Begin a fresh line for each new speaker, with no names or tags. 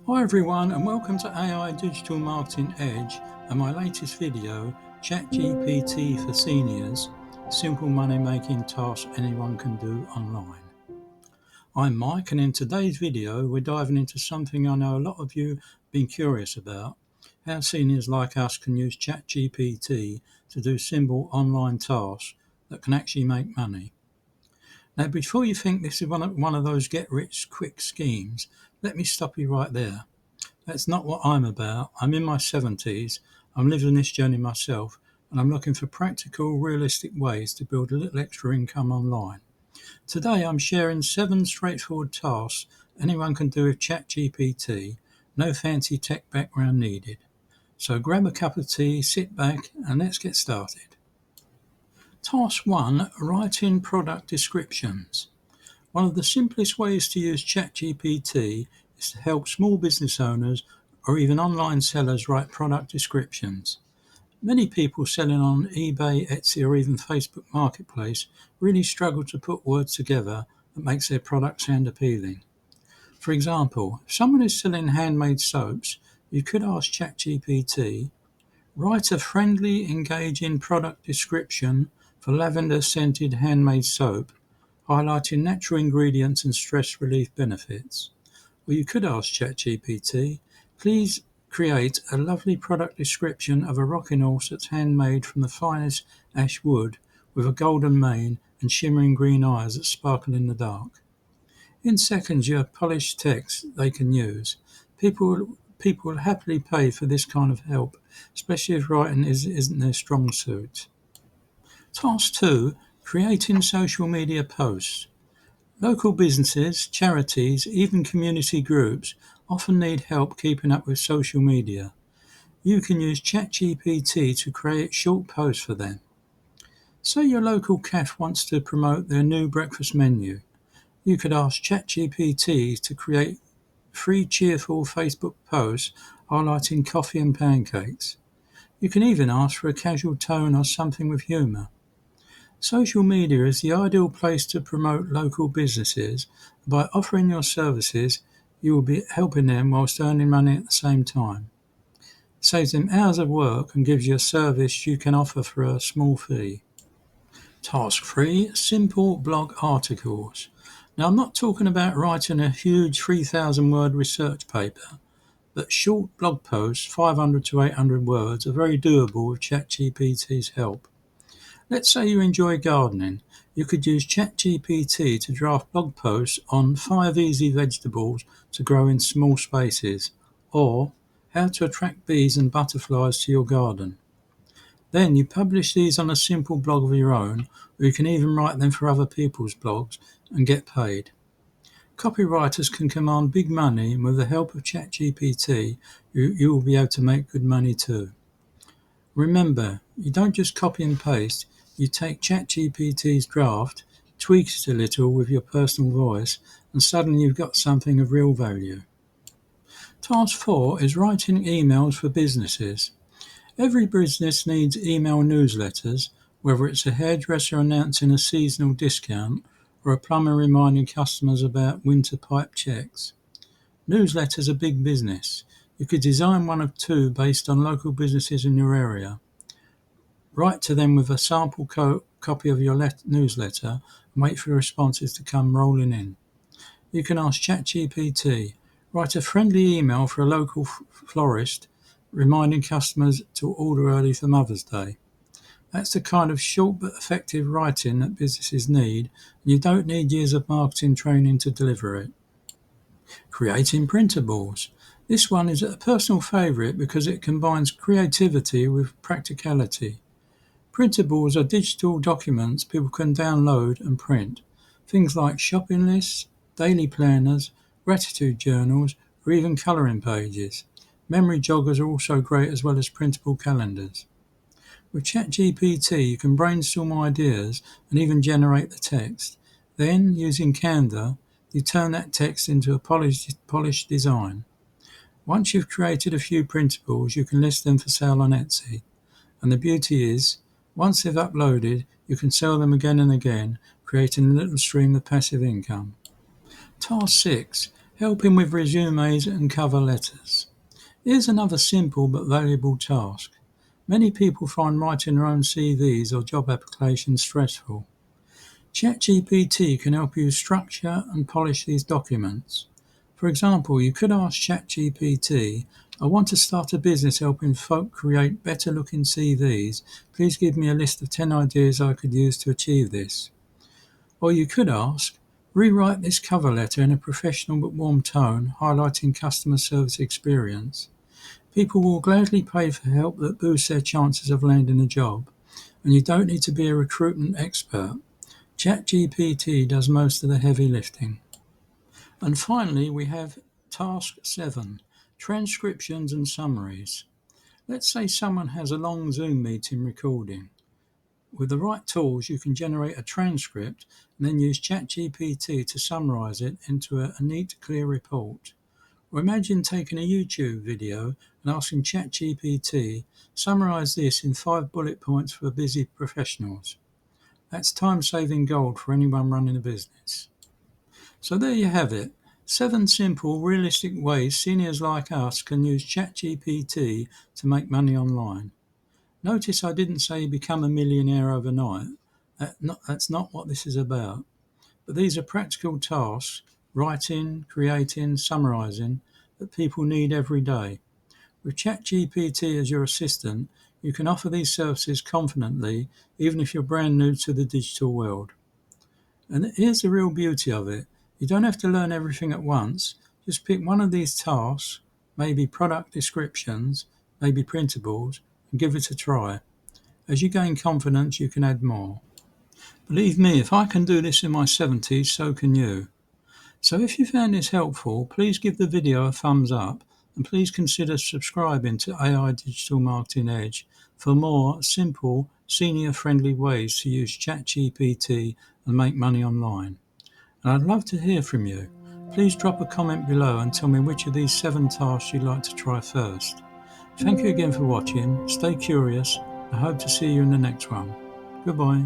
Hi everyone and welcome to AI Digital Marketing Edge and my latest video, ChatGPT for Seniors, Simple Money Making Tasks Anyone Can Do Online. I'm Mike and in today's video we're diving into something I know a lot of you have been curious about, how seniors like us can use ChatGPT to do simple online tasks that can actually make money. Now before you think this is one of those get-rich-quick schemes, let me stop you right there. That's not what I'm about. I'm in my 70s, I'm living this journey myself, and I'm looking for practical, realistic ways to build a little extra income online. Today I'm sharing 7 straightforward tasks anyone can do with ChatGPT, no fancy tech background needed. So grab a cup of tea, sit back, and let's get started. Task 1. Writing product descriptions. One of the simplest ways to use ChatGPT is to help small business owners or even online sellers write product descriptions. Many people selling on eBay, Etsy or even Facebook Marketplace really struggle to put words together that makes their product sound appealing. For example, if someone is selling handmade soaps, you could ask ChatGPT, write a friendly, engaging product description for lavender-scented handmade soap, highlighting natural ingredients and stress relief benefits. Or you could ask ChatGPT, please create a lovely product description of a rocking horse that's handmade from the finest ash wood with a golden mane and shimmering green eyes that sparkle in the dark. In seconds you have polished text they can use. People will happily pay for this kind of help, especially if writing isn't their strong suit. Task 2. Creating social media posts. Local businesses, charities, even community groups often need help keeping up with social media. You can use ChatGPT to create short posts for them. Say your local cafe wants to promote their new breakfast menu. You could ask ChatGPT to create 3 cheerful Facebook posts highlighting coffee and pancakes. You can even ask for a casual tone or something with humour. Social media is the ideal place to promote local businesses. By offering your services, you will be helping them whilst earning money at the same time. It saves them hours of work and gives you a service you can offer for a small fee. Task 3. Simple blog articles. Now I'm not talking about writing a huge 3,000 word research paper, but short blog posts, 500 to 800 words, are very doable with ChatGPT's help. Let's say you enjoy gardening. You could use ChatGPT to draft blog posts on 5 easy vegetables to grow in small spaces, or how to attract bees and butterflies to your garden. Then you publish these on a simple blog of your own, or you can even write them for other people's blogs and get paid. Copywriters can command big money, and with the help of ChatGPT, you will be able to make good money too. Remember, you don't just copy and paste, you take ChatGPT's draft, tweak it a little with your personal voice, and suddenly you've got something of real value. Task 4 is writing emails for businesses. Every business needs email newsletters, whether it's a hairdresser announcing a seasonal discount or a plumber reminding customers about winter pipe checks. Newsletters are big business. You could design one of 2 based on local businesses in your area. Write to them with a sample copy of your newsletter and wait for the responses to come rolling in. You can ask ChatGPT, write a friendly email for a local florist reminding customers to order early for Mother's Day. That's the kind of short but effective writing that businesses need, and you don't need years of marketing training to deliver it. Creating printables. This one is a personal favourite because it combines creativity with practicality. Printables are digital documents people can download and print. Things like shopping lists, daily planners, gratitude journals, or even colouring pages. Memory joggers are also great as well as printable calendars. With ChatGPT, you can brainstorm ideas and even generate the text. Then, using Canva, you turn that text into a polished design. Once you've created a few printables, you can list them for sale on Etsy. And the beauty is, once they've uploaded, you can sell them again and again, creating a little stream of passive income. Task 6. Helping with resumes and cover letters. Here's another simple but valuable task. Many people find writing their own CVs or job applications stressful. ChatGPT can help you structure and polish these documents. For example, you could ask ChatGPT, I want to start a business helping folk create better looking CVs. Please give me a list of 10 ideas I could use to achieve this. Or you could ask, rewrite this cover letter in a professional but warm tone, highlighting customer service experience. People will gladly pay for help that boosts their chances of landing a job, and you don't need to be a recruitment expert. ChatGPT does most of the heavy lifting. And finally, we have Task 7, Transcriptions and Summaries. Let's say someone has a long Zoom meeting recording. With the right tools, you can generate a transcript and then use ChatGPT to summarize it into a neat, clear report. Or imagine taking a YouTube video and asking ChatGPT, summarize this in 5 bullet points for busy professionals. That's time-saving gold for anyone running a business. So there you have it. 7 simple, realistic ways seniors like us can use ChatGPT to make money online. Notice I didn't say become a millionaire overnight. That's not what this is about. But these are practical tasks, writing, creating, summarising, that people need every day. With ChatGPT as your assistant, you can offer these services confidently, even if you're brand new to the digital world. And here's the real beauty of it. You don't have to learn everything at once. Just pick one of these tasks, maybe product descriptions, maybe printables, and give it a try. As you gain confidence, you can add more. Believe me, if I can do this in my 70s, so can you. So if you found this helpful, please give the video a thumbs up and please consider subscribing to AI Digital Marketing Edge for more simple, senior-friendly ways to use ChatGPT and make money online. And I'd love to hear from you. Please drop a comment below and tell me which of these 7 tasks you'd like to try first. Thank you again for watching. Stay curious. I hope to see you in the next one. Goodbye.